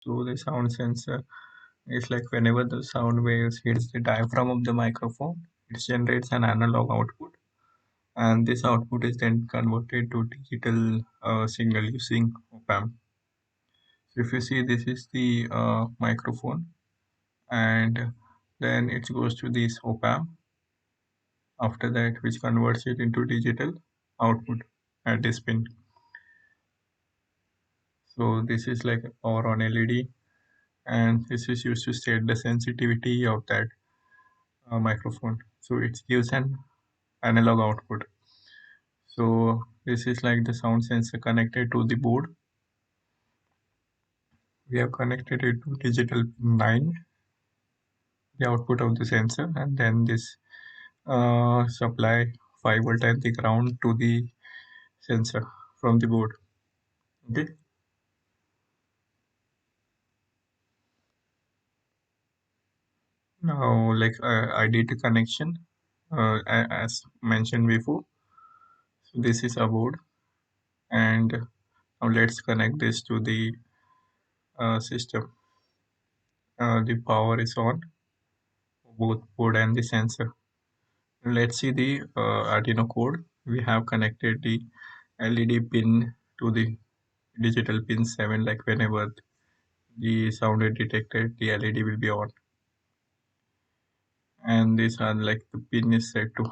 So the sound sensor is like whenever the sound waves hits the diaphragm of the microphone, it generates an analog output, and this output is then converted to digital signal using op-amp. So if you see, this is the microphone, and then it goes to this op-amp after that, which converts it into digital output at this pin. So this is like a power on LED, and this is used to set the sensitivity of that microphone. So it gives an analog output. So this is like the sound sensor connected to the board. We have connected it to digital pin 9, the output of the sensor, and then this supply 5 volt and the ground to the sensor from the board. Okay. Now, like I did the connection as mentioned before. So this is a board, and now let's connect this to the system. The power is on both board and the sensor. Let's see the Arduino code. We have connected the LED pin to the digital pin 7, like whenever the sound is detected, the LED will be on. And these are like the pin is set to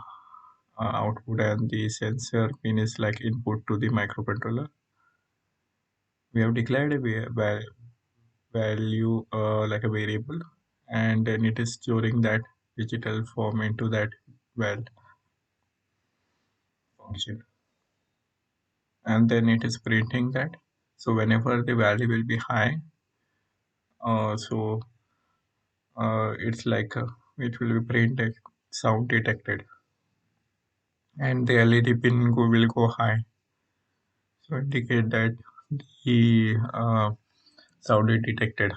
output, and the sensor pin is like input to the microcontroller. We have declared a value like a variable, and then it is storing that digital form into that val function, and then it is printing that. So whenever the value will be high, so it's like it will be printed sound detected, and the LED pin will go high, so indicate that the sound is detected.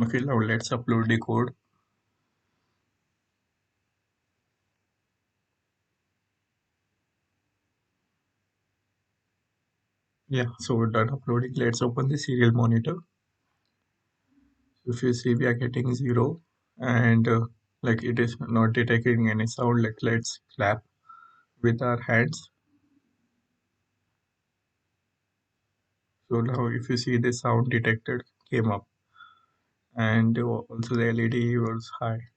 Okay, now let's upload the code. Yeah, so we're done uploading. Let's open the serial monitor. If you see, we are getting 0, and like it is not detecting any sound. Like let's clap with our hands. So now if you see, the sound detected came up, and also the LED was high.